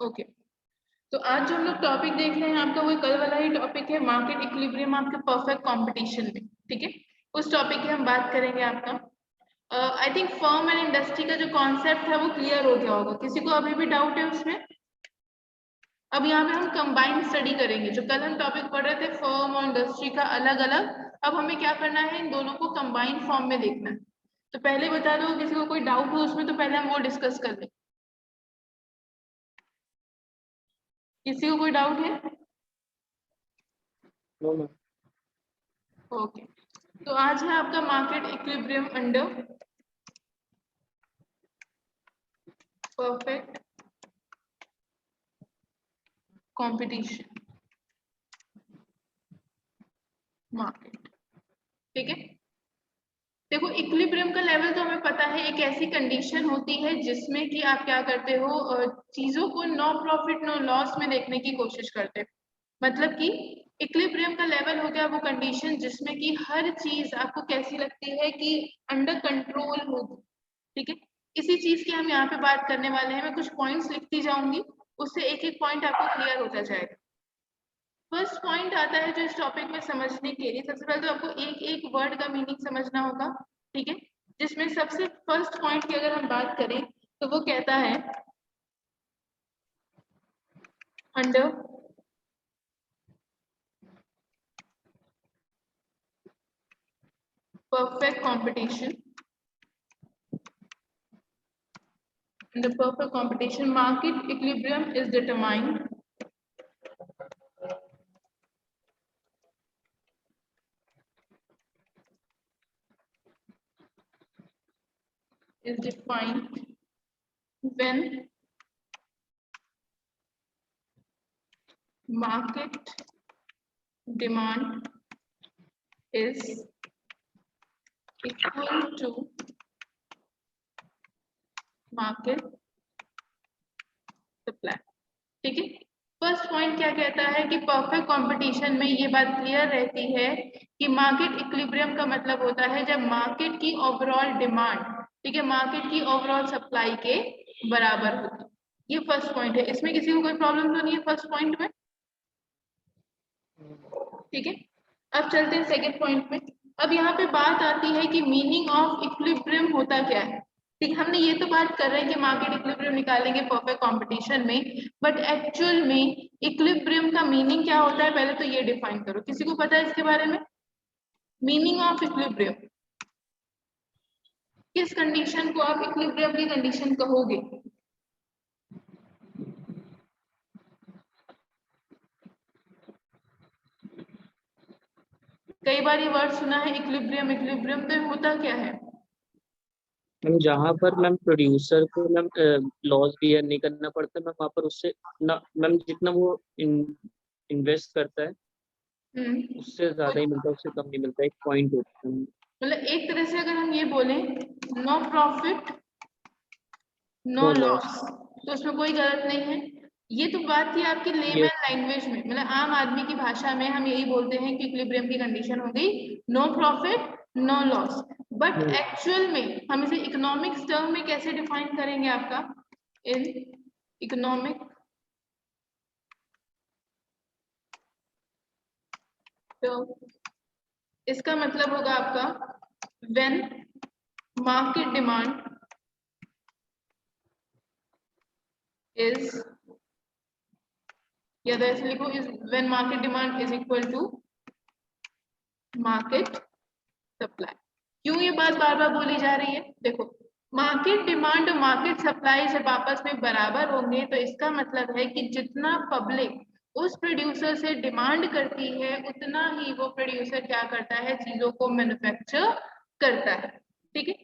Okay, तो आज जो हम लोग टॉपिक देख रहे हैं आपका वो कल वाला ही टॉपिक है, मार्केट इक्विलिब्रियम आपके परफेक्ट कंपटीशन में। ठीक है, उस टॉपिक की हम बात करेंगे आपका। I think firm and industry का जो कॉन्सेप्ट है वो क्लियर हो गया होगा। किसी को अभी भी डाउट है उसमें? अब यहाँ पे हम कंबाइंड स्टडी करेंगे। जो कल हम टॉपिक पढ़ रहे थे फर्म और इंडस्ट्री का अलग अलग, अब हमें क्या करना है, इन दोनों को कंबाइंड फॉर्म में देखना है। तो पहले बता दो किसी को कोई डाउट हो उसमें, तो पहले हम वो डिस्कस कर लें। किसी को कोई डाउट है? ओके, तो आज है आपका market equilibrium under perfect competition market. ठीक है, देखो इक्विलिब्रियम का लेवल तो हमें पता है, एक ऐसी कंडीशन होती है जिसमें कि आप क्या करते हो, चीजों को नो प्रॉफिट नो लॉस में देखने की कोशिश करते हो। मतलब कि इक्विलिब्रियम का लेवल हो गया वो कंडीशन जिसमें कि हर चीज आपको कैसी लगती है कि अंडर कंट्रोल होगी। ठीक है, इसी चीज की हम यहाँ पे बात करने वाले हैं। मैं कुछ पॉइंट्स लिखती जाऊंगी, उससे एक एक पॉइंट आपको क्लियर होता जाएगा। फर्स्ट पॉइंट आता है जो इस टॉपिक में समझने के लिए, सबसे पहले तो आपको एक एक वर्ड का मीनिंग समझना होगा। ठीक है, जिसमें सबसे फर्स्ट पॉइंट की अगर हम बात करें तो वो कहता है under perfect competition. In the perfect competition, market equilibrium is defined when market demand is equal to market supply. ठीक है, फर्स्ट पॉइंट क्या कहता है कि परफेक्ट कंपटीशन में ये बात क्लियर रहती है कि मार्केट इक्विलिब्रियम का मतलब होता है जब मार्केट की ओवरऑल डिमांड, ठीक है, मार्केट की ओवरऑल सप्लाई के बराबर होगी। ये फर्स्ट पॉइंट है, इसमें किसी को कोई प्रॉब्लम तो नहीं है फर्स्ट पॉइंट में? ठीक है, अब चलते हैं सेकंड पॉइंट में। अब यहाँ पे बात आती है कि मीनिंग ऑफ इक्विलिब्रियम होता क्या है। ठीक, हमने ये तो बात कर रहे हैं कि मार्केट इक्विलिब्रियम निकालेंगे परफेक्ट कंपटीशन में, बट एक्चुअल में इक्विलिब्रियम का मीनिंग क्या होता है पहले तो ये डिफाइन करो। किसी को पता है इसके बारे में? मीनिंग ऑफ इक्विलिब्रियम, किस कंडीशन को आप इक्विलिब्रियम की कंडीशन कहोगे? कई बार ये वर्ड सुना है इक्विलिब्रियम, इक्विलिब्रियम तो होता क्या है? मैम जहाँ पर मैम प्रोड्यूसर को मैम लॉस बियर नहीं करना पड़ता मैम, वहाँ पर उससे ना मैम जितना वो इन्वेस्ट करता है उससे ज्यादा ही मिलता है, उससे कम नहीं मिलता। एक पॉइंट होता है, मतलब एक तरह से अगर हम ये बोले no profit no no loss, loss. तो उसमें कोई गलत नहीं है। ये तो बात थी आपकी लेमन लैंग्वेज में, मतलब आम आदमी की भाषा में हम यही बोलते हैं कि इक्विलिब्रियम की कंडीशन हो गई no profit no loss. But actual में हम इसे इकोनॉमिक्स टर्म में कैसे डिफाइन करेंगे आपका? इन इकोनॉमिक टर्म इसका मतलब होगा आपका व्हेन मार्केट डिमांड is, या तो ऐसे लिखो is when market demand is equal to market supply. क्यों ये बात बार बार बोली जा रही है? देखो मार्केट डिमांड और मार्केट सप्लाई जब आपस में बराबर होंगे तो इसका मतलब है कि जितना पब्लिक उस प्रोड्यूसर से डिमांड करती है उतना ही वो प्रोड्यूसर क्या करता है, चीजों को मैन्युफैक्चर करता है। ठीक है,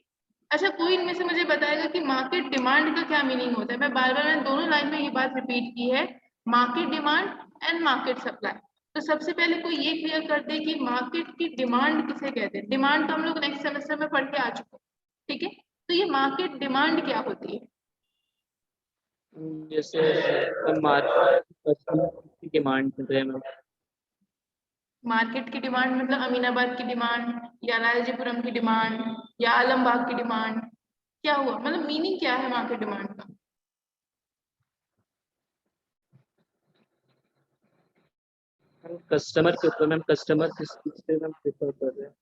अच्छा कोई इनमें से मुझे बताएगा कि मार्केट डिमांड का क्या मीनिंग होता है? मैं बार बार मैंने दोनों लाइन में ये बात रिपीट की है, market demand and market supply. तो सबसे पहले कोई ये क्लियर कर दे कि मार्केट की डिमांड किसे कहते हैं? डिमांड तो हम लोग नेक्स्ट सेमेस्टर में पढ़ के आ चुके हैं। ठीक है, तो ये मार्केट डिमांड क्या होती है? जैसे मार्केट की डिमांड कर रहे हैं मैम। मार्केट की डिमांड मतलब अमीनाबाद की डिमांड या लालजीपुरम की डिमांड या आलमबाग की डिमांड? क्या हुआ, मतलब मीनिंग क्या है मार्केट डिमांड का? कस्टमर के ऊपर मैम, कस्टमर किस चीज से मैम प्रेफर कर रहे हैं?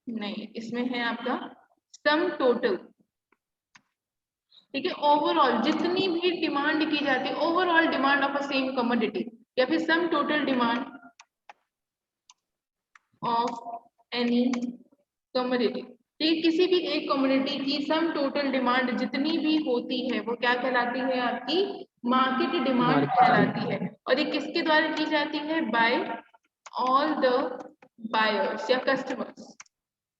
नहीं, इसमें है आपका सम टोटल। ठीक है, ओवरऑल जितनी भी डिमांड की जाती है, overall demand of a same commodity, या फिर sum total demand of any commodity. ठीक, किसी भी एक कमोडिटी की सम टोटल डिमांड जितनी भी होती है वो क्या कहलाती है? आपकी मार्केट डिमांड मार्केट। कहलाती है। और ये किसके द्वारा की जाती है? बाय ऑल द बायर्स या कस्टमर्स।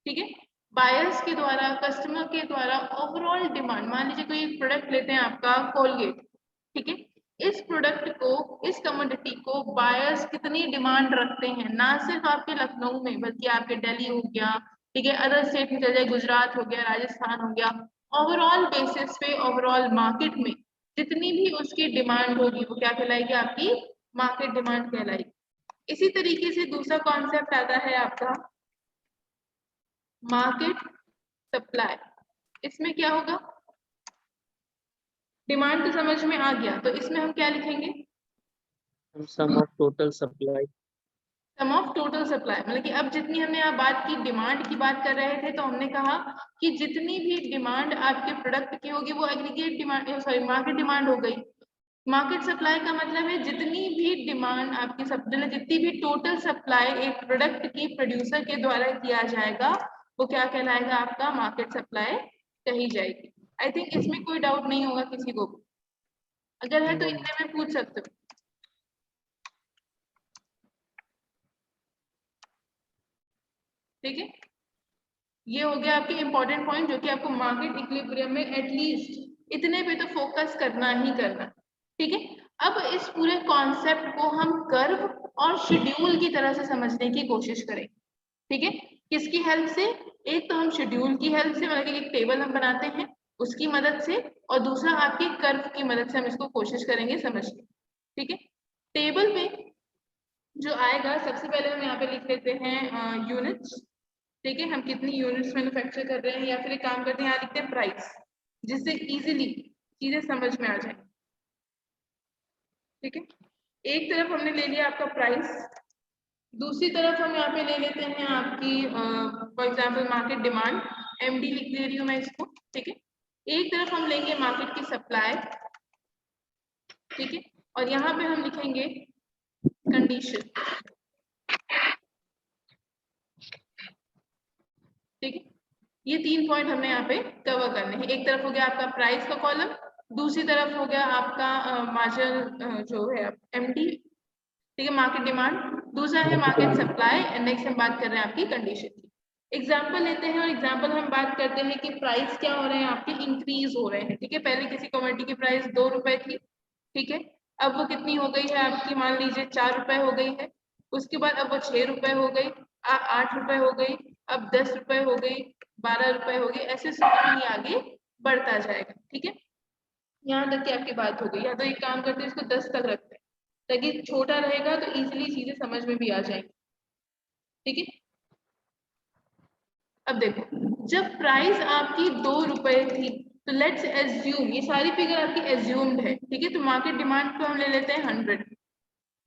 ठीक है, बायर्स के द्वारा, कस्टमर के द्वारा ओवरऑल डिमांड। मान लीजिए कोई एक प्रोडक्ट लेते हैं आपका कोलगेट, ठीक है, इस प्रोडक्ट को, इस कमोडिटी को बायर्स कितनी डिमांड रखते हैं, ना सिर्फ आपके लखनऊ में बल्कि आपके दिल्ली हो गया, ठीक है, अदर स्टेट में चल जाए, गुजरात हो गया, राजस्थान हो गया, ओवरऑल बेसिस पे, ओवरऑल मार्केट में जितनी भी उसकी डिमांड होगी वो क्या कहलाएगी? आपकी मार्केट डिमांड कहलाएगी। इसी तरीके से दूसरा कॉन्सेप्ट आता है आपका मार्केट सप्लाई। इसमें क्या होगा? डिमांड तो समझ में आ गया, तो इसमें हम क्या लिखेंगे? Sum of total supply. Sum of total supply, मतलब कि अब जितनी हमने यहाँ बात की, डिमांड की बात कर रहे थे, तो हमने कहा कि जितनी भी डिमांड आपके प्रोडक्ट की होगी वो aggregate demand, sorry, market demand हो गई। मार्केट सप्लाई का मतलब है जितनी भी डिमांड आपकी जितनी भी टोटल सप्लाई एक प्रोडक्ट की प्रोड्यूसर के द्वारा किया जाएगा वो क्या कहलाएगा? आपका मार्केट सप्लाई कही जाएगी। आई थिंक इसमें कोई डाउट नहीं होगा किसी को भी। अगर है तो इतने में पूछ सकते हो। ठीक है, ये हो गया आपके इंपॉर्टेंट पॉइंट जो कि आपको मार्केट इक्विलिब्रियम में एटलीस्ट इतने पे तो फोकस करना ही करना। ठीक है, अब इस पूरे कॉन्सेप्ट को हम कर्व और शेड्यूल की तरह से समझने की कोशिश करें। ठीक है, किसकी हेल्प से? एक तो हम शेड्यूल की हेल्प से, मतलब कि एक टेबल हम बनाते हैं उसकी मदद से, और दूसरा आपके कर्व की मदद से हम इसको कोशिश करेंगे समझने। ठीक है, टेबल में जो आएगा सबसे पहले हम यहाँ पे लिख लेते हैं यूनिट्स। ठीक है, हम कितनी यूनिट्स मैन्युफैक्चर कर रहे हैं, या फिर एक काम करते हैं यहाँ लिखते हैं प्राइस, जिससे इजीली चीजें समझ में आ जाए। ठीक है, एक तरफ हमने ले लिया आपका प्राइस, दूसरी तरफ हम यहाँ पे ले लेते हैं आपकी for example market demand, MD लिख दे रही हूँ मैं इसको। ठीक है, एक तरफ हम लेंगे मार्केट की सप्लाई, ठीक है, और यहाँ पे हम लिखेंगे कंडीशन। ठीक है, ये 3 पॉइंट हमने यहाँ पे कवर करने हैं। एक तरफ हो गया आपका प्राइस का कॉलम, दूसरी तरफ हो गया आपका मार्जिन जो है एमडी, ठीक है, मार्केट डिमांड, दूसरा है मार्केट सप्लाई, एंड नेक्स्ट हम बात कर रहे हैं आपकी कंडीशन की। एग्जाम्पल लेते हैं, और एग्जाम्पल हम बात करते हैं कि प्राइस क्या हो रहे हैं आपके? इंक्रीज हो रहे हैं। ठीक है, पहले किसी कमोडिटी की प्राइस 2 रुपए थी, ठीक है, अब वो कितनी हो गई है आपकी? मान लीजिए 4 रुपए हो गई है। उसके बाद अब वो 6 रुपए हो गई, 8 रुपए हो गई, अब 10 रुपए हो गई, 12 रुपए हो गई, ऐसे स्लोली आगे बढ़ता जाएगा। ठीक है, यहाँ तक की आपकी बात हो गई। या तो एक काम करते हैं, इसको 10 तक रखते हैं ताकि छोटा रहेगा तो इजीली चीजें समझ में भी आ जाएंगी। ठीक है, अब देखो, जब प्राइस आपकी 2 रुपए थी, तो लेट्स एज्यूम, ये सारी फिगर आपकी एज्यूम्ड है। ठीक है, तो मार्केट डिमांड को हम ले लेते हैं 100।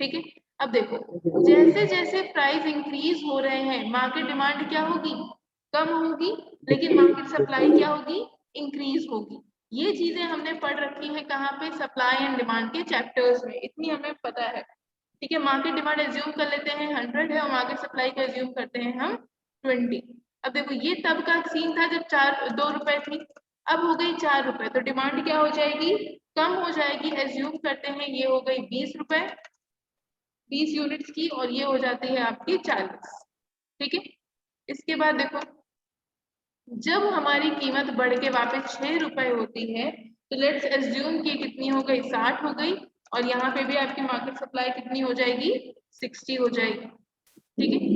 ठीक है, अब देखो, जैसे जैसे प्राइस इंक्रीज हो रहे हैं मार्केट डिमांड क्या होगी? कम होगी, लेकिन मार्केट सप्लाई क्या होगी? इंक्रीज होगी। ये चीजें हमने पढ़ रखी है कहाँ पे? सप्लाई एंड डिमांड के चैप्टर्स में, इतनी हमें पता है। ठीक है, मार्केट डिमांड एज्यूम कर लेते हैं 100 है, और मार्केट सप्लाई का एज्यूम करते हैं हम 20। अब देखो, ये तब का सीन था जब 2 रुपए थी, अब हो गई 4 रुपए, तो डिमांड क्या हो जाएगी? कम हो जाएगी। एज्यूम करते हैं ये हो गई 20 रुपए, 20 यूनिट्स की, और ये हो जाती है आपकी 40। ठीक है, इसके बाद देखो, जब हमारी कीमत बढ़ के वापस 6 रुपए होती है, तो लेट्स एज्यूम कि कितनी हो गई? 60 हो गई, और यहाँ पे भी आपकी मार्केट सप्लाई कितनी हो जाएगी? 60 हो जाएगी। ठीक है,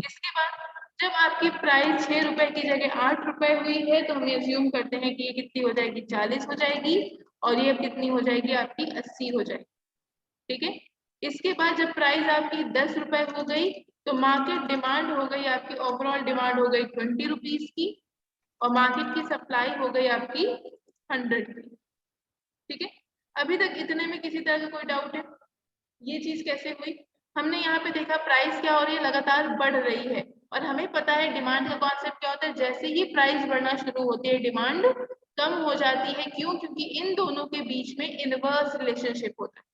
इसके बाद जब आपकी प्राइस 6 रुपए की जगह 8 रुपए हुई है, तो हम एज्यूम करते हैं कि ये कितनी हो जाएगी? 40 हो जाएगी, और ये कितनी हो जाएगी? आपकी 80 हो जाएगी। ठीक है, इसके बाद जब प्राइस आपकी 10 रुपए हो गई, तो मार्केट डिमांड हो गई आपकी, ओवरऑल डिमांड हो गई 20 रुपीज की, और मार्केट की सप्लाई हो गई आपकी 100 की। ठीक है, अभी तक इतने में किसी तरह का कोई डाउट है? ये चीज कैसे हुई? हमने यहाँ पे देखा प्राइस क्या हो रही है, लगातार बढ़ रही है, और हमें पता है डिमांड का कॉन्सेप्ट क्या होता है, जैसे ही प्राइस बढ़ना शुरू होती है डिमांड कम हो जाती है। क्यों? क्योंकि इन दोनों के बीच में इनवर्स रिलेशनशिप होता है।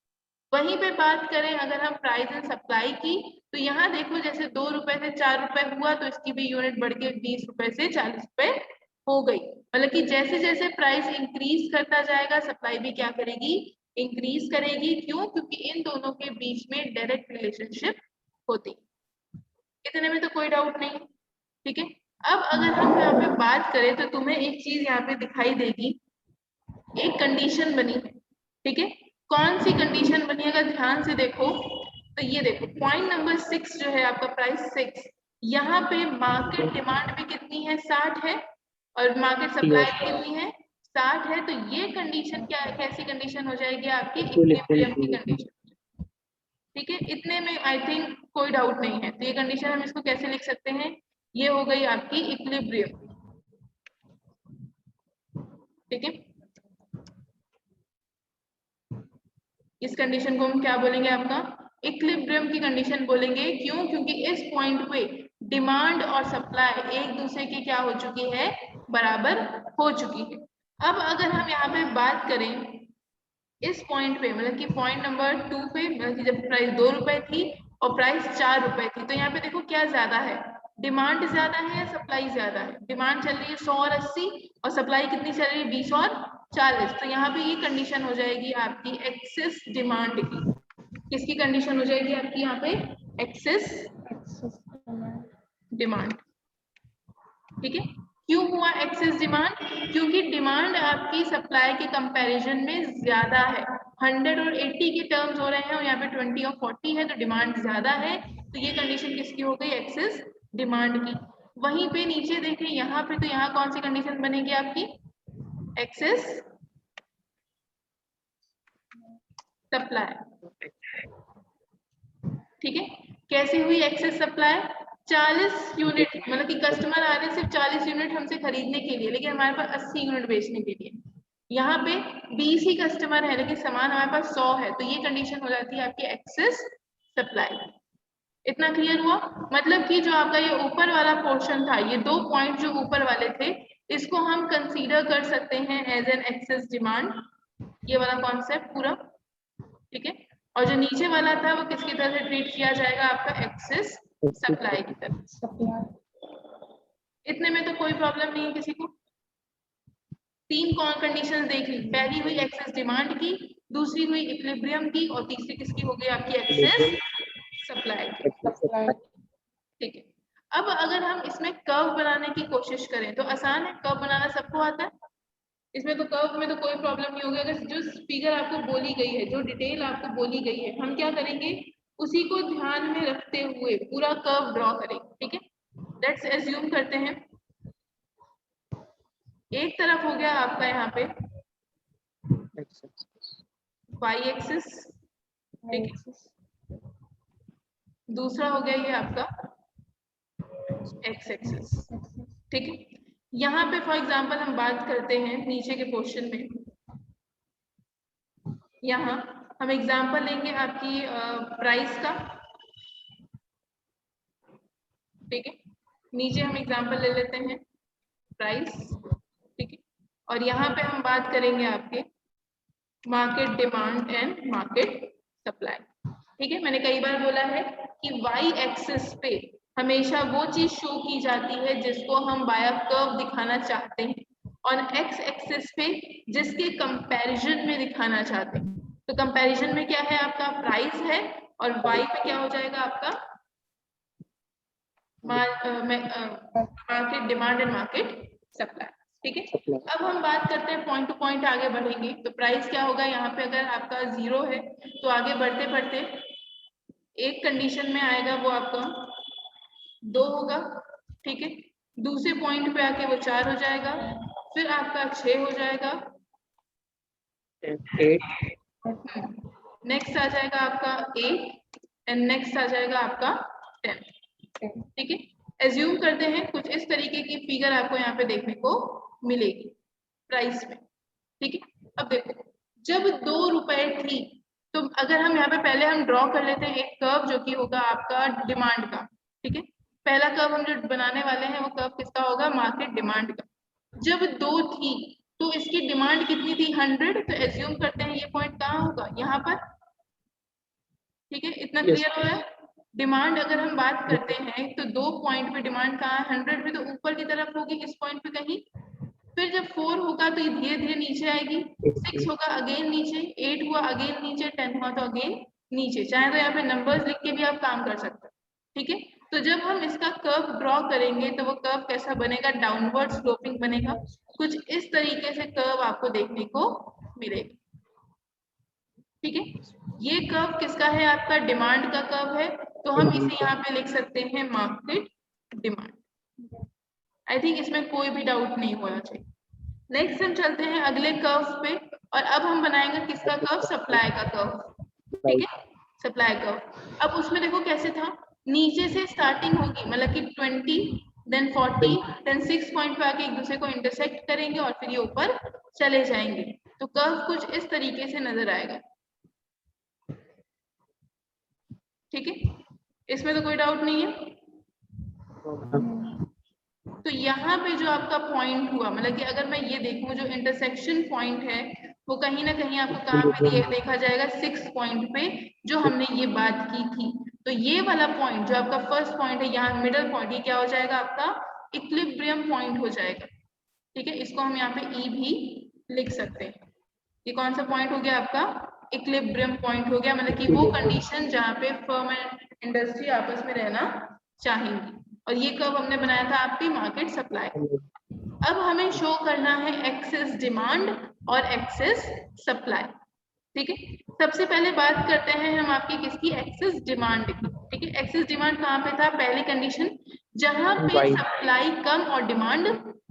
वहीं पे बात करें अगर हम प्राइस एंड सप्लाई की, तो यहाँ देखो जैसे 2 रुपए से 4 रुपए हुआ तो इसकी भी यूनिट बढ़ के 20 रुपए से 40 रुपए हो गई। मतलब कि जैसे जैसे प्राइस इंक्रीज करता जाएगा सप्लाई भी क्या करेगी, इंक्रीज करेगी। क्यों? क्योंकि इन दोनों के बीच में डायरेक्ट रिलेशनशिप होती। इतने में तो कोई डाउट नहीं, ठीक है। अब अगर हम यहाँ पे बात करें तो तुम्हें एक चीज यहाँ पे दिखाई देगी, एक कंडीशन बनी है, ठीक है। कौन सी कंडीशन बनी, अगर ध्यान से देखो तो ये देखो पॉइंट नंबर 6 जो है आपका प्राइस 6, यहाँ पे मार्केट डिमांड भी कितनी है, 60 है, और मार्केट सप्लाई कितनी है, 60 है। तो ये कंडीशन क्या, कैसी कंडीशन हो जाएगी आपकी, इक्विलिब्रियम की कंडीशन, ठीक है। इतने में आई थिंक कोई डाउट नहीं है। तो ये कंडीशन हम इसको कैसे लिख सकते हैं, ये हो गई आपकी इक्विलिब्रियम, ठीक है। इस कंडीशन को हम क्या बोलेंगे, आपका इक्विलिब्रियम की कंडीशन बोलेंगे। क्यों? क्योंकि इस पॉइंट पे डिमांड और सप्लाई एक दूसरे की क्या हो चुकी है, बराबर हो चुकी है। अब अगर हम यहाँ पे बात करें इस पॉइंट पे, मतलब कि पॉइंट नंबर 2 पे, मतलब कि जब प्राइस 2 रुपए थी और प्राइस 4 रुपए थी, तो यहाँ पे देखो क्या ज्यादा है, डिमांड ज्यादा है या सप्लाई ज्यादा है। डिमांड चल रही है 100 और 80 और सप्लाई कितनी चल रही है, 20 और 40। तो यहाँ पे ये कंडीशन हो जाएगी आपकी एक्सेस डिमांड की। किसकी कंडीशन हो जाएगी आपकी यहाँ पे, एक्सेस डिमांड, ठीक है। क्यों हुआ एक्सेस डिमांड? क्योंकि डिमांड आपकी सप्लाई के कंपैरिजन में ज्यादा है। 100 और 80 के टर्म्स हो रहे हैं और यहाँ पे 20 और 40 है, तो डिमांड ज्यादा है। तो ये कंडीशन किसकी हो गई, एक्सेस डिमांड की। वहीं पे नीचे देखें यहाँ पे, तो यहाँ कौन सी कंडीशन बनेगी आपकी, एक्सेस सप्लाई, ठीक है। कैसे हुई एक्सेस सप्लाई, 40 यूनिट, मतलब कि कस्टमर आ रहे सिर्फ 40 यूनिट हमसे खरीदने के लिए, लेकिन हमारे पास 80 यूनिट बेचने के लिए। यहाँ पे 20 ही कस्टमर है लेकिन सामान हमारे पास 100 है, तो ये कंडीशन हो जाती है आपकी एक्सेस सप्लाई। इतना क्लियर हुआ? मतलब कि जो आपका ये ऊपर वाला पोर्शन था, ये 2 पॉइंट जो ऊपर वाले थे, इसको हम कंसीडर कर सकते हैं एज एन एक्सेस डिमांड, ये वाला कॉन्सेप्ट पूरा, ठीक है। और जो नीचे वाला था वो किसकी तरह से ट्रीट किया जाएगा, आपका एक्सेस सप्लाई की तरह। इतने में तो कोई प्रॉब्लम नहीं है किसी को। 3 कंडीशन देख ली, पहली हुई एक्सेस डिमांड की, दूसरी हुई इक्विलिब्रियम की, और तीसरी किसकी हो गई आपकी, एक्सेस सप्लाई की, ठीक है। अब अगर हम इसमें कर्व बनाने की कोशिश करें तो आसान है, कर्व बनाना सबको आता है, इसमें तो कर्व में तो कोई प्रॉब्लम नहीं होगी। अगर जो फिगर आपको बोली गई है, जो डिटेल आपको बोली गई है, हम क्या करेंगे, उसी को ध्यान में रखते हुए पूरा कर्व ड्रॉ करेंगे, ठीक है। लेट्स एज्यूम करते हैं एक तरफ हो गया आपका यहाँ पे वाई एक्सिस, ठीक है, दूसरा हो गया ये आपका एक्स एक्सिस, ठीक है। यहाँ पे फॉर एग्जांपल हम बात करते हैं नीचे के पोर्शन में, यहाँ हम एग्जांपल लेंगे आपकी प्राइस का, ठीक है। नीचे हम एग्जांपल ले लेते हैं प्राइस, ठीक है। और यहाँ पे हम बात करेंगे आपके market demand and market supply, ठीक है। मैंने कई बार बोला है कि वाई एक्सिस पे हमेशा वो चीज शो की जाती है जिसको हम बाय कर्व दिखाना चाहते हैं, और एक्स एक्सिस पे जिसके कंपैरिजन में दिखाना चाहते हैं। तो कंपैरिजन में क्या है आपका, प्राइस है, और वाई पे क्या हो जाएगा आपका market demand and market supply, ठीक है। अब हम बात करते हैं पॉइंट टू पॉइंट आगे बढ़ेंगे, तो प्राइस क्या होगा यहाँ पे, अगर आपका 0 है तो आगे बढ़ते बढ़ते एक कंडीशन में आएगा वो आपका 2 होगा, ठीक है। दूसरे पॉइंट पे आके वो 4 हो जाएगा, फिर आपका 6 हो जाएगा, 8, नेक्स्ट आ जाएगा आपका 8 एंड नेक्स्ट आ जाएगा आपका 10, ठीक है। एज्यूम करते हैं कुछ इस तरीके की फिगर आपको यहाँ पे देखने को मिलेगी प्राइस में, ठीक है। अब देखो जब 2 रुपए थी तो अगर हम यहाँ पे पहले हम ड्रॉ कर लेते हैं एक कर्व जो कि होगा आपका डिमांड का, ठीक है। पहला कर्व हम जो बनाने वाले हैं वो कर्व किसका होगा, मार्केट डिमांड का। जब 2 थी तो इसकी डिमांड कितनी थी, 100, तो एज्यूम करते हैं ये पॉइंट कहाँ होगा, यहाँ पर, ठीक है। इतना Yes. क्लियर हो रहा है। डिमांड अगर हम बात करते हैं तो 2 पॉइंट पे डिमांड कहाँ है, 100 पे, तो ऊपर की तरफ होगी इस पॉइंट पे कहीं। फिर जब 4 होगा तो ये धीरे धीरे नीचे आएगी, 6 होगा अगेन नीचे, 8 हुआ अगेन नीचे, 10 हुआ तो अगेन नीचे। चाहे तो यहाँ पे नंबर्स लिख के भी आप काम कर सकते हैं, ठीक है। तो जब हम इसका कर्व ड्रॉ करेंगे तो वो कर्व कैसा बनेगा, डाउनवर्ड स्लोपिंग बनेगा। कुछ इस तरीके से कर्व आपको देखने को मिलेगा, ठीक है। ये कर्व किसका है, आपका डिमांड का कर्व है, तो हम इसे यहाँ पे लिख सकते हैं मार्केट डिमांड। आई थिंक इसमें कोई भी डाउट नहीं होना चाहिए। नेक्स्ट हम चलते हैं अगले कर्व पे, और अब हम बनाएंगे किसका कर्व, सप्लाई का कर्व, ठीक है, सप्लाई कर्व। अब उसमें देखो कैसे था, नीचे से स्टार्टिंग होगी, मतलब कि 20, देन 40, देन 6 पॉइंट पे आके एक दूसरे को इंटरसेक्ट करेंगे और फिर ये ऊपर चले जाएंगे। तो कर्व कुछ इस तरीके से नजर आएगा, ठीक है। इसमें तो कोई डाउट नहीं है। तो यहाँ पे जो आपका पॉइंट हुआ, मतलब कि अगर मैं ये देखूं जो इंटरसेक्शन पॉइंट है वो कहीं ना कहीं आपको कहाँ पे देखा जाएगा, 6 पॉइंट पे, जो हमने ये बात की थी। तो ये वाला पॉइंट जो आपका फर्स्ट पॉइंट है, यहाँ मिडल पॉइंट, ये क्या हो जाएगा, आपका इक्विलिब्रियम पॉइंट हो जाएगा, ठीक है। इसको हम यहाँ पे ई भी लिख सकते हैं। ये कौन सा पॉइंट हो गया, आपका इक्विलिब्रियम पॉइंट हो गया, मतलब कि वो कंडीशन जहाँ पे फर्म एंड इंडस्ट्री आपस में रहना चाहेंगी। और ये कब हमने बनाया था, आपकी मार्केट सप्लाई। अब हमें शो करना है एक्सेस डिमांड और एक्सेस सप्लाई, ठीक है। सबसे पहले बात करते हैं हम आपकी किसकी, एक्सेस डिमांड की, ठीक है। एक्सेस डिमांड कहाँ पे था, पहली कंडीशन, जहां पे सप्लाई कम और डिमांड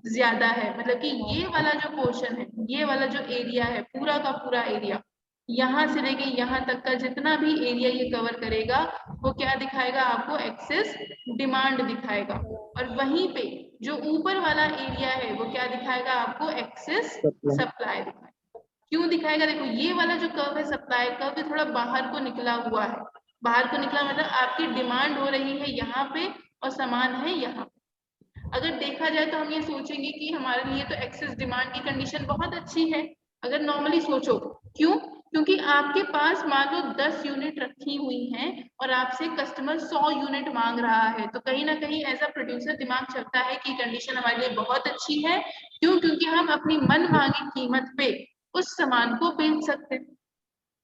ज्यादा है, मतलब कि ये वाला जो पोर्शन है, ये वाला जो एरिया है, पूरा का पूरा एरिया, यहाँ से लेके यहाँ तक का जितना भी एरिया ये कवर करेगा, वो क्या दिखाएगा आपको, एक्सेस डिमांड दिखाएगा। और वहीं पे जो ऊपर वाला एरिया है वो क्या दिखाएगा आपको, एक्सेस सप्लाई दिखाएगा। क्यों दिखाएगा, देखो ये वाला जो कर्व है सप्लाई कर्व, थोड़ा बाहर को निकला हुआ है। बाहर को निकला मतलब आपकी डिमांड हो रही है यहाँ पे और सामान है यहाँ पे। अगर देखा जाए तो हम ये सोचेंगे कि हमारे लिए तो एक्सेस डिमांड की कंडीशन बहुत अच्छी है, अगर नॉर्मली सोचो। क्यों, क्योंकि आपके पास मान लो 10 यूनिट रखी हुई हैं और आपसे कस्टमर 100 यूनिट मांग रहा है, तो कहीं ना कहीं एज अ प्रोड्यूसर दिमाग चलता है कि कंडीशन हमारे लिए बहुत अच्छी है। क्यों, क्योंकि हम अपनी मनमानी कीमत पे उस सामान को बेच सकते हैं,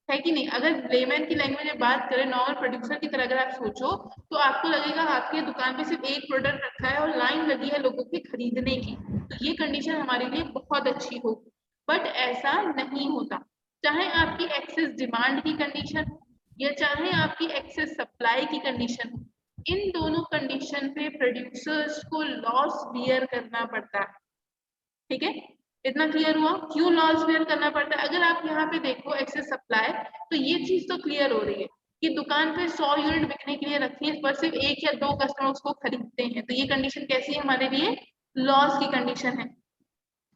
है कि नहीं। अगर लेमैन की लैंग्वेज में बात करें, नॉर्मल प्रोड्यूसर की तरह अगर आप सोचो, तो आपको लगेगा आपकी दुकान पे सिर्फ एक प्रोडक्ट रखा है और लाइन लगी है लोगों के खरीदने की, तो ये कंडीशन हमारे लिए बहुत अच्छी होगी। बट ऐसा नहीं होता, चाहे आपकी एक्सेस डिमांड की कंडीशन हो या चाहे आपकी एक्सेस सप्लाई की कंडीशन हो, इन दोनों कंडीशन पे प्रोड्यूसर्स को लॉस बियर करना पड़ता है, ठीक है। इतना क्लियर हुआ, क्यों लॉस बियर करना पड़ता है। अगर आप यहाँ पे देखो एक्सेस सप्लाई, तो ये चीज तो क्लियर हो रही है कि दुकान पे 100 यूनिट बिकने के लिए रखी है, पर सिर्फ 1 या 2 कस्टमर उसको खरीदते हैं, तो ये कंडीशन कैसी है हमारे लिए, लॉस की कंडीशन है,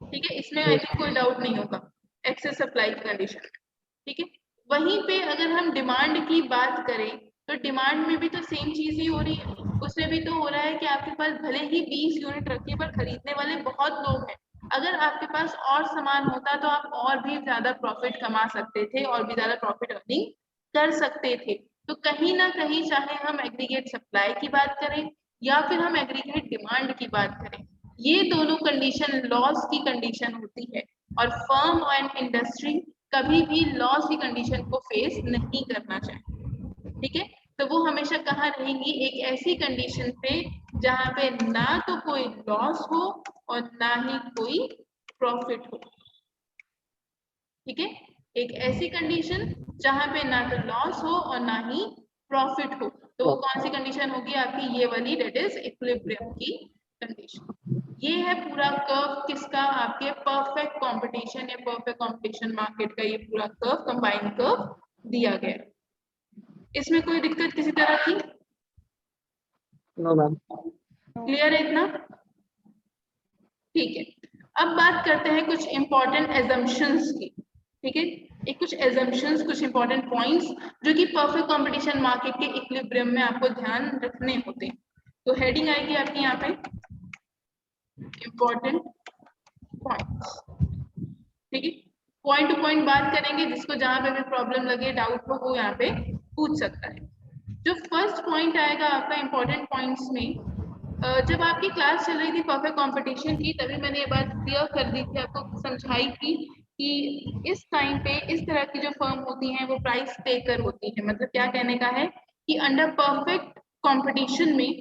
ठीक है। इसमें आई थिंक कोई डाउट नहीं होगा, एक्सेस सप्लाई की कंडीशन, ठीक है। वहीं पे अगर हम डिमांड की बात करें, तो डिमांड में भी तो सेम चीज ही हो रही है। उसमें भी तो हो रहा है कि आपके पास भले ही 20 यूनिट रखी है, पर खरीदने वाले बहुत लोग हैं। अगर आपके पास और सामान होता तो आप और भी ज्यादा प्रॉफिट कमा सकते थे और भी ज्यादा प्रॉफिट अर्निंग कर सकते थे। तो कहीं ना कहीं चाहे हम एग्रीगेट सप्लाई की बात करें या फिर हम एग्रीगेट डिमांड की बात करें, ये दोनों कंडीशन लॉस की कंडीशन होती है। और फर्म एंड इंडस्ट्री कभी भी लॉस की कंडीशन को फेस नहीं करना चाहिए, ठीक है। तो वो हमेशा कहाँ रहेंगी, एक ऐसी कंडीशन पे जहाँ पे ना तो कोई लॉस हो और ना ही कोई प्रॉफिट हो, ठीक है। एक ऐसी कंडीशन जहाँ पे ना तो लॉस हो और ना ही प्रॉफिट हो, तो वो कौन सी कंडीशन होगी आपकी, ये वाली, डेट इज इक्विलिब्रियम की कंडीशन। ये है पूरा कर्व किसका, आपके परफेक्ट कंपटीशन या परफेक्ट कंपटीशन मार्केट का, ये पूरा कर्व कंबाइंड कर्व दिया गया। इसमें कोई दिक्कत किसी तरह की, नो मैम, क्लियर है इतना, ठीक है। अब बात करते हैं कुछ इंपॉर्टेंट एजम्पशंस की, ठीक है। एक कुछ एजम्पशंस, कुछ इंपॉर्टेंट पॉइंट्स जो कि परफेक्ट कंपटीशन मार्केट के इक्विलिब्रियम में आपको ध्यान रखने होते हैं। तो हेडिंग आएगी आपकी यहाँ पे इंपॉर्टेंट पॉइंट्स, ठीक है। पॉइंट टू पॉइंट बात करेंगे, जिसको जहां पे भी प्रॉब्लम लगे, डाउट हो, वो यहाँ पे पूछ सकता है। जो फर्स्ट पॉइंट आएगा आपका इंपॉर्टेंट पॉइंट्स में, जब आपकी क्लास चल रही थी परफेक्ट कंपटीशन की, तभी मैंने ये बात क्लियर कर दी थी, आपको समझाई थी कि इस टाइम पे इस तरह की जो फर्म होती हैं वो प्राइस टेकर होती है। मतलब क्या कहने का है कि अंडर परफेक्ट कंपटीशन में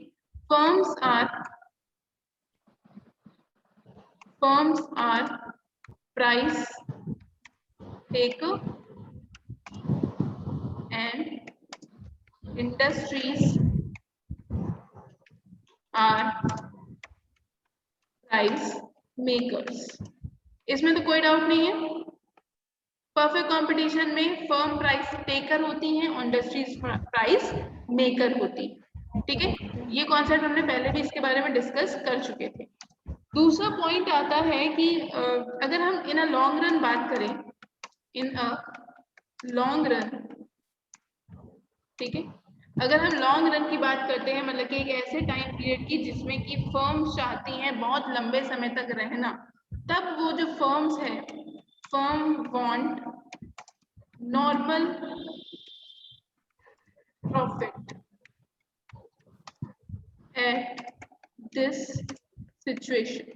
firms are price taker and industries are price makers। इसमें तो कोई डाउट नहीं है। परफेक्ट कंपटीशन में फर्म प्राइस टेकर होती हैं और इंडस्ट्रीज प्राइस मेकर होती है, ठीक है। ये कॉन्सेप्ट हमने पहले भी इसके बारे में डिस्कस कर चुके थे। दूसरा पॉइंट आता है कि अगर हम इन अ लॉन्ग रन बात करें, इन अ लॉन्ग रन, ठीक है, अगर हम लॉन्ग रन की बात करते हैं, मतलब कि एक ऐसे टाइम पीरियड की जिसमें कि फर्म्स चाहती हैं बहुत लंबे समय तक रहना, तब वो जो फर्म्स है, firm want normal profit at this situation,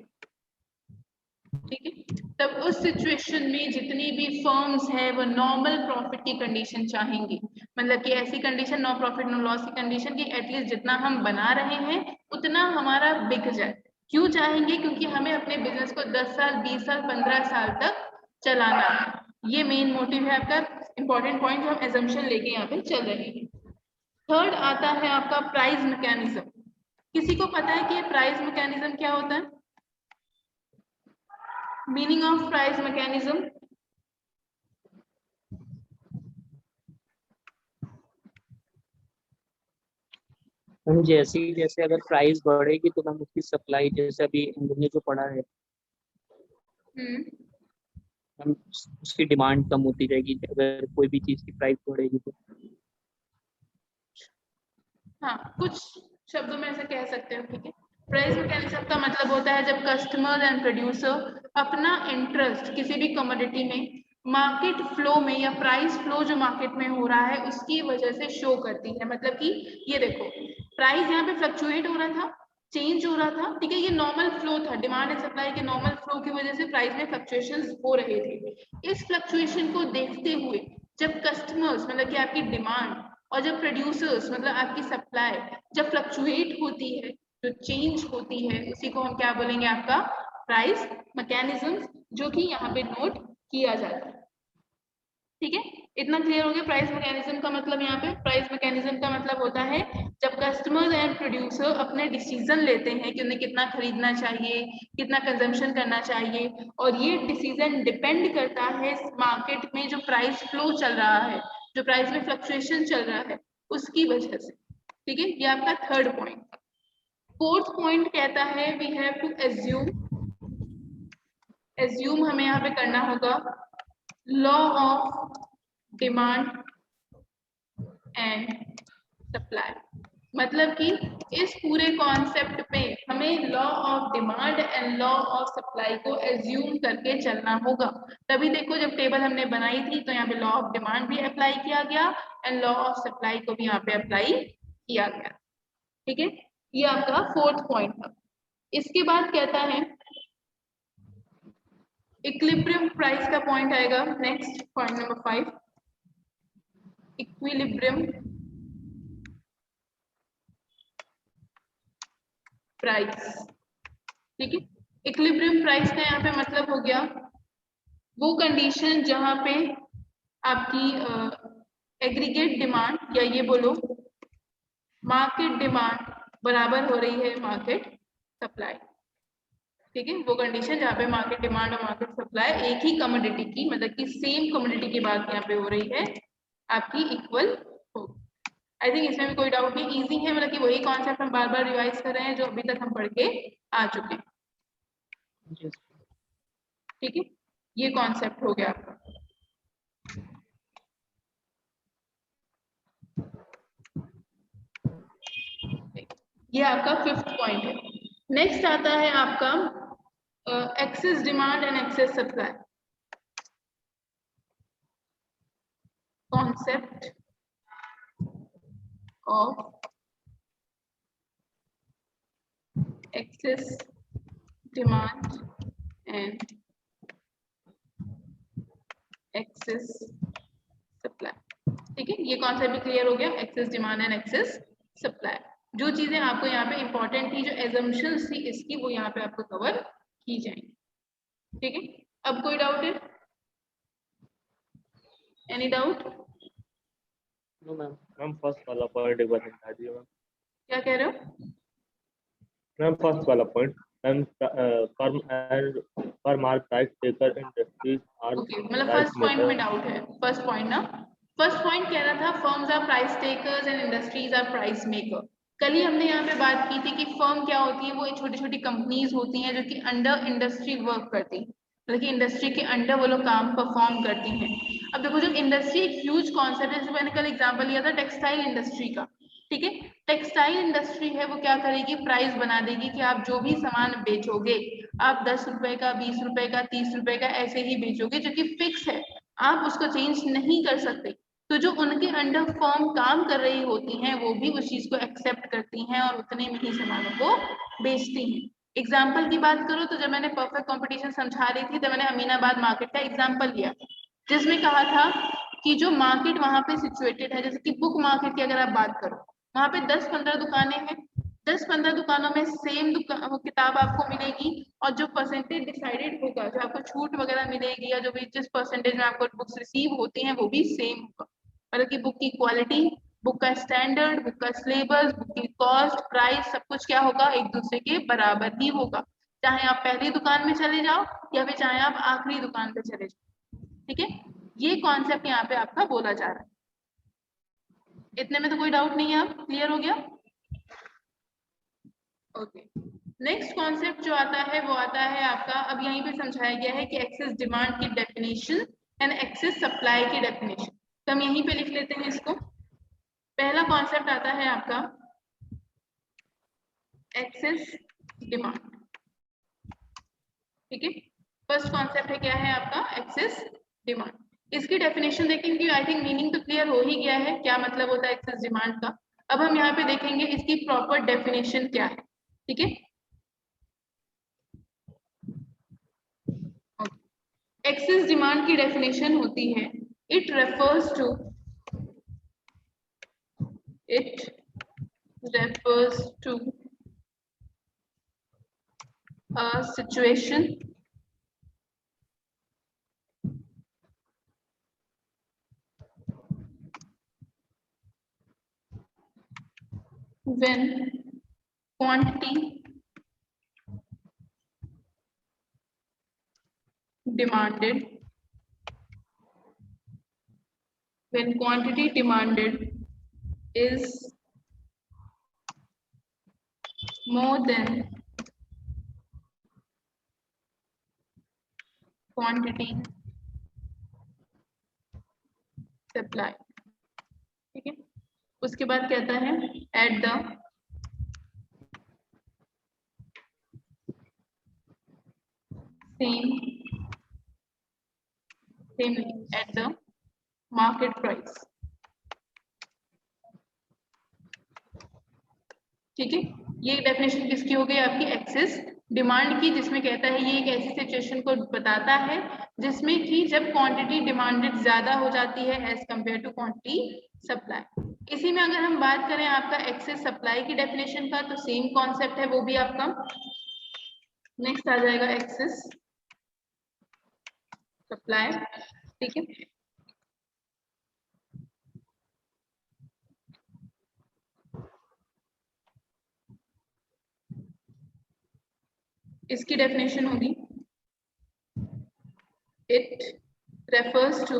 ठीक है। तब उस सिचुएशन में जितनी भी फर्म्स है वो नॉर्मल प्रॉफिट की कंडीशन चाहेंगी। मतलब कि ऐसी condition, no profit no loss की कंडीशन की एटलीस्ट जितना हम बना रहे हैं उतना हमारा बिक जाए। क्यों चाहेंगे? क्योंकि हमें अपने बिजनेस को 10 साल 20 साल 15 साल तक चलाना है। ये मेन मोटिव है आपका, इंपॉर्टेंट पॉइंट जो हम एजम्पशन लेके यहाँ पे चल रहे हैं। थर्ड आता है आपका प्राइस मैकेनिज्म। किसी को पता है कि ये प्राइस मैकेनिज्म क्या होता है? Meaning of price mechanism? हम जैसे अगर प्राइस बढ़ेगी तो हम उसकी सप्लाई, जैसे अभी हमने जो पढ़ा है, हम उसकी डिमांड कम होती रहेगी अगर कोई भी चीज की प्राइस बढ़ेगी तो। हाँ, कुछ शब्दों में ऐसे कह सकते हो, ठीक है। प्राइस मैकेनिज्म का मतलब होता है जब कस्टमर एंड प्रोड्यूसर अपना इंटरेस्ट किसी भी कमोडिटी में मार्केट फ्लो में या प्राइस फ्लो जो मार्केट में हो रहा है उसकी वजह से शो करती है। मतलब कि ये देखो, प्राइस यहाँ पे फ्लक्चुएट हो रहा था, चेंज हो रहा था, ठीक है, ये नॉर्मल फ्लो था, डिमांड एंड सप्लाई के नॉर्मल फ्लो की वजह से प्राइस में फ्लक्चुएशंस हो रहे थे। इस फ्लक्चुएशन को देखते हुए जब कस्टमर्स, मतलब कि आपकी डिमांड, और जब प्रोड्यूसर्स मतलब आपकी सप्लाई जब फ्लक्चुएट होती है, जो चेंज होती है, उसी को हम क्या बोलेंगे? आपका प्राइस मैकेनिज्म, जो कि यहाँ पे नोट किया जाता है, ठीक है। इतना क्लियर हो गया प्राइस मैकेनिज्म का मतलब। यहाँ पे प्राइस मैकेनिज्म का मतलब होता है जब कस्टमर्स एंड प्रोड्यूसर अपने डिसीजन लेते हैं कि उन्हें कितना खरीदना चाहिए, कितना कंजम्पशन करना चाहिए, और ये डिसीजन डिपेंड करता है मार्केट में जो प्राइस फ्लो चल रहा है, जो प्राइस में फ्लक्चुएशन चल रहा है, उसकी वजह से, ठीक है। ये आपका थर्ड पॉइंट। फोर्थ पॉइंट कहता है वी हैव टू एज्यूम हमें यहाँ पे करना होगा law of demand and supply. मतलब कि इस पूरे कॉन्सेप्ट पे हमें law of demand and law of supply को एज्यूम करके चलना होगा। तभी देखो जब टेबल हमने बनाई थी तो यहाँ पे लॉ ऑफ डिमांड भी अप्लाई किया गया एंड लॉ ऑफ सप्लाई को भी यहाँ पे अप्लाई किया गया, ठीक है। ये आपका फोर्थ पॉइंट था। इसके बाद कहता है इक्विलिब्रियम प्राइस का पॉइंट आएगा next, point number 5, equilibrium price, ठीक है। इक्विलिब्रियम प्राइस का यहाँ पे मतलब हो गया वो कंडीशन जहां पे आपकी एग्रीगेट डिमांड या ये बोलो मार्केट डिमांड बराबर हो रही है मार्केट सप्लाई, ठीक है। वो कंडीशन जहाँ पे मार्केट डिमांड और मार्केट सप्लाई एक ही कमोडिटी की, मतलब कि सेम कमोडिटी की बात यहाँ पे हो रही है, आपकी इक्वल हो। आई थिंक इसमें भी कोई डाउट नहीं, इजी है, मतलब कि वही कॉन्सेप्ट हम बार बार रिवाइज कर रहे हैं जो अभी तक हम पढ़ के आ चुके हैं, ठीक है। ये कॉन्सेप्ट हो गया आपका। ये आपका 5th पॉइंट है। नेक्स्ट आता है आपका excess demand and excess supply concept of excess demand and excess supply. ठीक है, ये कॉन्सेप्ट भी क्लियर हो गया, excess demand and excess supply. जो चीजें आपको यहाँ पे इंपॉर्टेंट थी, जो एजम्पशंस थी इसकी, वो यहाँ पे आपको कवर की जाएंगी। ठीक है, अब कोई डाउट है? Any doubt? No ma'am. Ma'am first वाला पॉइंट एक बार समझा दीजिए मैम। क्या कह रहे हो? मैम फर्स्ट वाला point, ma'am firm and firm are price taker, industries are okay, मतलब प्राइस फर्स्ट पॉइंट में मेकर। डाउट है। फर्स्ट पॉइंट ना, फर्स्ट पॉइंट कह रहा था firms are price takers and industries are price maker. कल ही हमने यहाँ पे बात की थी कि फर्म क्या होती है, वो छोटी छोटी कंपनीज होती हैं जो कि अंडर इंडस्ट्री वर्क करती हैं, मतलब कि इंडस्ट्री के अंडर वो लोग काम परफॉर्म करती हैं। अब देखो, जो इंडस्ट्री एक ह्यूज कॉन्सेप्ट है, जो मैंने कल एग्जाम्पल लिया था टेक्सटाइल इंडस्ट्री का। ठीक है, टेक्सटाइल इंडस्ट्री है वो क्या करेगी, प्राइस बना देगी कि आप जो भी सामान बेचोगे, आप 10 रुपए का, 20 रुपए का, 30 रुपए का ऐसे ही बेचोगे, जो कि फिक्स है, आप उसको चेंज नहीं कर सकते। तो जो उनके अंडर फर्म काम कर रही होती हैं, वो भी उस चीज को एक्सेप्ट करती हैं और उतने में ही सामानों को बेचती हैं। एग्जाम्पल की बात करो तो जब मैंने परफेक्ट कंपटीशन समझा रही थी, तो मैंने अमीनाबाद मार्केट का एग्जाम्पल लिया, जिसमें कहा था कि जो मार्केट वहां पे सिचुएटेड है, जैसे कि बुक मार्केट की अगर आप बात करो, वहां पे 10-15 दुकानें हैं, 10-15 दुकानों में सेम किताब आपको मिलेगी, और जो परसेंटेज डिसाइडेड होगा, जो आपको छूट वगैरह मिलेगी, या जो भी जिस परसेंटेज में आपको बुक्स रिसीव होती हैं, वो भी सेम होगा। मतलब कि बुक की क्वालिटी, बुक का स्टैंडर्ड, बुक का सिलेबस, बुक की कॉस्ट, प्राइस, सब कुछ क्या होगा, एक दूसरे के बराबर ही होगा, चाहे आप पहली दुकान में चले जाओ या फिर चाहे आप आखिरी दुकान पे चले जाओ। ठीक है, ये कॉन्सेप्ट यहाँ पे आपका बोला जा रहा है। इतने में तो कोई डाउट नहीं है, आप क्लियर हो गया? ओके, नेक्स्ट कॉन्सेप्ट जो आता है वो आता है आपका, अब यहीं पे समझाया गया है कि एक्सेस डिमांड की डेफिनेशन एंड एक्सेस सप्लाई की डेफिनेशन। तो हम यहीं पे लिख लेते हैं इसको। पहला कॉन्सेप्ट आता है आपका एक्सेस डिमांड। ठीक है, फर्स्ट कॉन्सेप्ट है, क्या है आपका, एक्सेस डिमांड। इसकी डेफिनेशन देखेंगे, आई थिंक मीनिंग तो क्लियर हो ही गया है, क्या मतलब होता है एक्सेस डिमांड का। अब हम यहाँ पे देखेंगे इसकी प्रॉपर डेफिनेशन क्या है। ठीक है, एक्सेस डिमांड की डेफिनेशन होती है, it refers to a situation when quantity demanded is more than quantity supply। ठीक है, उसके बाद कहता है at the same at the market price। ठीक है, ये डेफिनेशन किसकी हो गई, आपकी एक्सेस डिमांड की, जिसमें कहता है ये एक ऐसी सिचुएशन को बताता है जिसमें कि जब क्वांटिटी डिमांडेड ज्यादा हो जाती है as compare to quantity supply. इसी में अगर हम बात करें आपका एक्सेस सप्लाई की डेफिनेशन का, तो सेम कॉन्सेप्ट है, वो भी आपका नेक्स्ट आ जाएगा एक्सेस सप्लाई। ठीक है, इसकी डेफिनेशन होगी, it refers to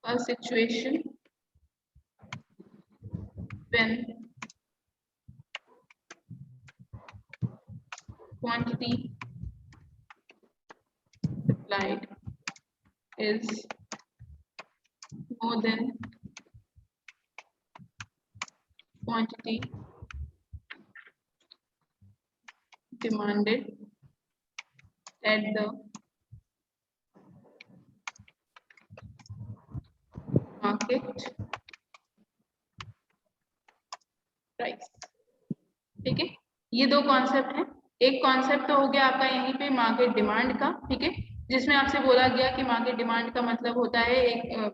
a situation when quantity supplied is more than quantity demanded at the market price. ठीक है, ये दो कॉन्सेप्ट हैं। एक कॉन्सेप्ट तो हो गया आपका यहीं पे मार्केट डिमांड का, ठीक है, जिसमें आपसे बोला गया कि मार्केट डिमांड का मतलब होता है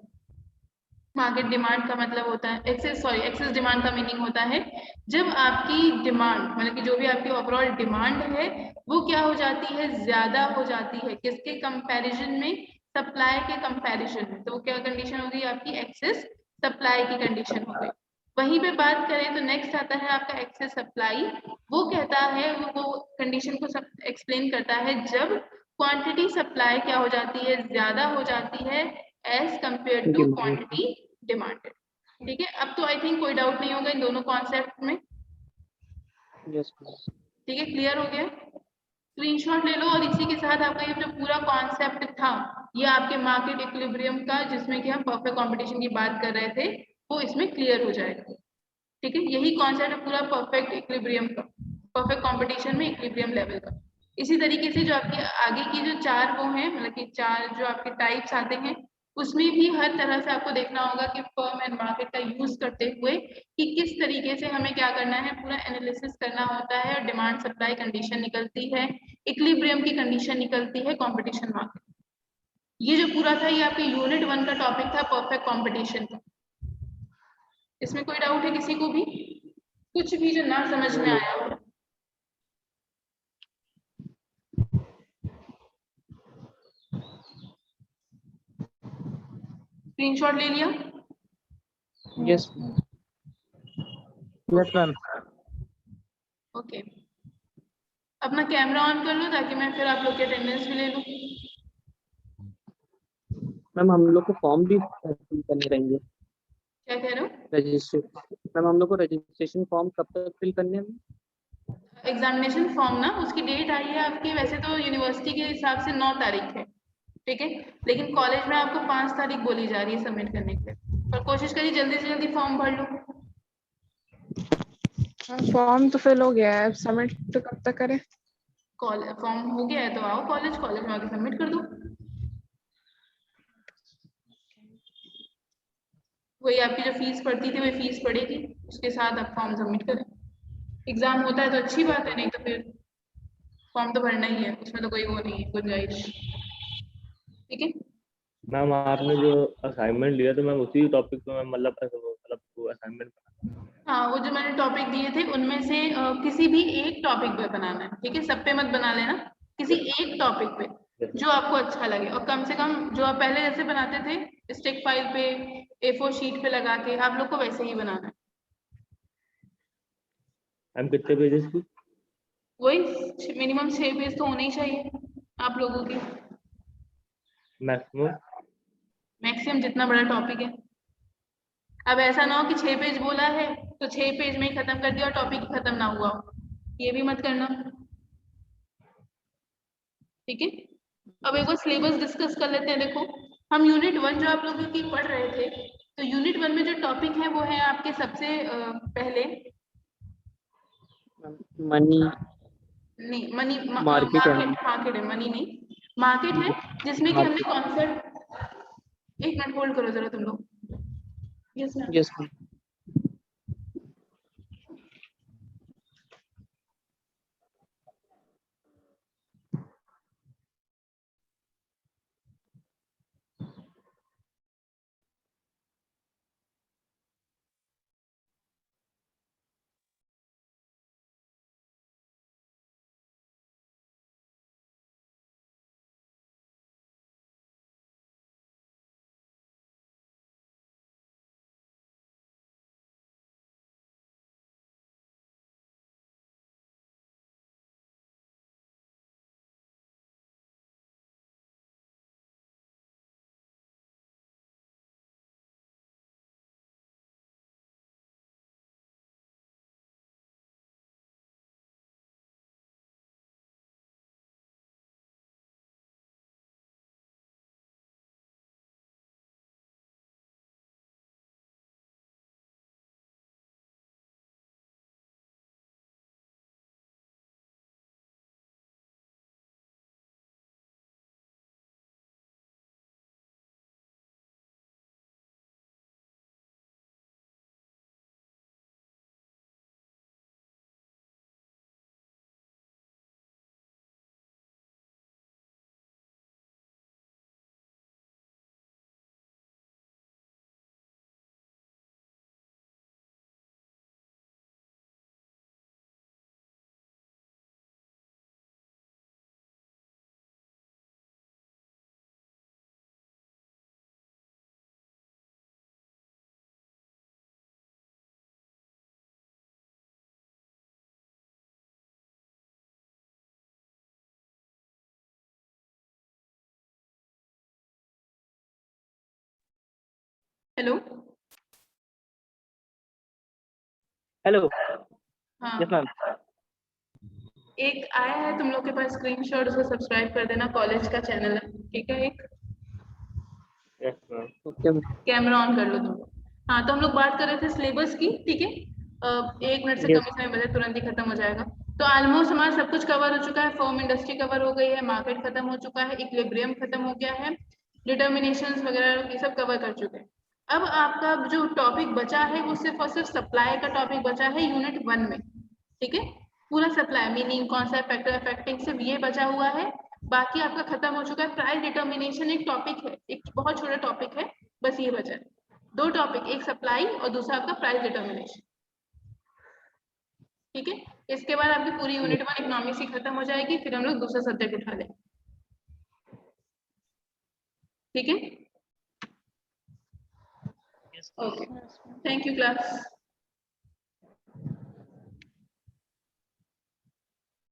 मार्केट डिमांड का मतलब होता है एक्सेस डिमांड का मीनिंग होता है जब आपकी डिमांड मतलब कि जो भी आपकी ओवरऑल डिमांड है वो क्या हो जाती है, ज्यादा हो जाती है किसके कंपैरिजन में, सप्लाई के कंपैरिजन में। तो क्या कंडीशन होगी आपकी, एक्सेस सप्लाई की कंडीशन हो गई। वहीं पे बात करें तो नेक्स्ट आता है आपका एक्सेस सप्लाई। वो कहता है वो कंडीशन को सब एक्सप्लेन करता है जब क्वांटिटी सप्लाई क्या हो जाती है, ज्यादा हो जाती है as compare to quantity demanded. ठीक है, अब तो आई थिंक कोई डाउट नहीं होगा इन दोनों कॉन्सेप्ट में। यस। ठीक है, क्लियर हो गया। स्क्रीनशॉट ले लो और इसी के साथ आपका ये जो पूरा कॉन्सेप्ट था ये आपके मार्केट इक्विलिब्रियम का जिसमें कि हम परफेक्ट कंपटीशन की बात कर रहे थे वो इसमें क्लियर हो जाएगा। ठीक है, यही कॉन्सेप्ट है पूरा परफेक्ट इक्विलिब्रियम का, परफेक्ट कंपटीशन में इक्विलिब्रियम लेवल का। इसी तरीके से जो आपके आगे की जो चार वो हैं मतलब कि चार जो आपके टाइप्स आते हैं उसमें भी हर तरह से आपको देखना होगा कि फर्म एंड मार्केट का यूज करते हुए कि किस तरीके से हमें क्या करना है, पूरा एनालिसिस करना होता है और डिमांड सप्लाई कंडीशन निकलती है, इक्विलिब्रियम की कंडीशन निकलती है, कंपटीशन मार्केट। ये जो पूरा था ये आपके यूनिट 1 का टॉपिक था, परफेक्ट कंपटीशन था। इसमें कोई डाउट है किसी को भी, कुछ भी जो ना समझ में आया हो? स्क्रीनशॉट ले लिया? Yes yes ma'am. ओके, अपना कैमरा ऑन कर लो ताकि मैं फिर आप लोग के अटेंडेंस भी ले लूं। मैम हम लोग को फॉर्म भी फिल करने रहेंगे। क्या कह रहे हो? रजिस्ट्रेशन मैम, हम लोग को रजिस्ट्रेशन फॉर्म कब तक फिल करने हैं? एग्जामिनेशन फॉर्म ना उसकी डेट आई है आपकी, वैसे तो यूनिवर्सिटी के हिसाब से 9 तारीख है, ठीक है, लेकिन कॉलेज में आपको 5 तारीख बोली जा रही है सबमिट करने के लिए। पर कोशिश करिए जल्दी से जल्दी फॉर्म भर लो। फॉर्म तो फिल हो गया है, सबमिट तो कब तक करें? फॉर्म हो गया है तो आओ कॉलेज में आके सबमिट कर दो। वही आपकी जो फीस पड़ती थी वही फीस पड़ेगी, उसके साथ आप फॉर्म सबमिट करें। एग्जाम होता है तो अच्छी बात है, नहीं तो फिर फॉर्म तो भरना ही है, उसमें तो कोई वो नहीं है, गुंजाइश। ठीक है मैम आपने जो असाइनमेंट लिया तो मैम उसी टॉपिक पे मैम मतलब वो असाइनमेंट हाँ, वो जो मैंने टॉपिक दिए थे उनमें से किसी भी एक टॉपिक पे बनाना है, ठीक है, सब पे मत बना लेना, किसी एक टॉपिक पे जो आपको अच्छा लगे। और कम से कम जो आप पहले जैसे बनाते थे स्टिक फाइल पे A4 शीट पे लगा के, आप लोग को वैसे ही बनाना है। मैम कितने पेजेस की? वही मिनिमम 6 पेज तो होने ही चाहिए आप लोगों की, मैक्सिमम? मैक्सिमम जितना बड़ा टॉपिक है। अब ऐसा ना हो कि 6 पेज बोला है तो 6 पेज में ही खत्म कर दिया और टॉपिक ही खत्म ना हुआ हो, ये भी मत करना। ठीक है, अब एक बार सिलेबस डिस्कस कर लेते हैं। देखो हम यूनिट 1 जो आप लोगों की पढ़ रहे थे, तो यूनिट 1 में जो टॉपिक है वो है आपके सबसे पहले मनी नहीं मनी मार्केट है। मार्केट है, मनी नहीं, मार्केट है, जिसमें कि हमने कॉन्सेप्ट, एक मिनट होल्ड करो जरा तुम लोग। Yes ma'am. Yes. Hello hello. हाँ, यस मैम। एक आया है तुम लोग के पास स्क्रीनशॉट, उसको सब्सक्राइब कर देना, कॉलेज का चैनल है, ठीक है। एक yes ma'am. Okay ma'am. Camera on कर लो तुम लोग। हाँ, तो हम लोग बात कर रहे थे सिलेबस की, ठीक है। 1 मिनट से कम यस। ही समय बचा, तुरंत ही खत्म हो जाएगा। तो ऑलमोस्ट हमारा सब कुछ कवर हो चुका है। फर्म इंडस्ट्री कवर हो गई है, मार्केट खत्म हो चुका है, इक्विलिब्रियम खत्म हो गया है, डिटर्मिनेशंस वगैरह ये सब कवर कर चुके हैं। अब आपका जो टॉपिक बचा है वो सिर्फ और सिर्फ सप्लाई का टॉपिक बचा है यूनिट 1 में, ठीक है। पूरा supply meaning concept factor affecting सिर्फ ये बचा हुआ है, बाकी आपका खत्म हो चुका है। प्राइस डिटर्मिनेशन एक टॉपिक है, एक बहुत छोटा टॉपिक है, बस ये बचा है। 2 टॉपिक, एक सप्लाई और दूसरा आपका प्राइस डिटर्मिनेशन, ठीक है। इसके बाद आपकी पूरी यूनिट 1 इकोनॉमिक्स ही खत्म हो जाएगी, फिर हम लोग दूसरा सब्जेक्ट उठा लेंगे, ठीक है। Okay, thank you class.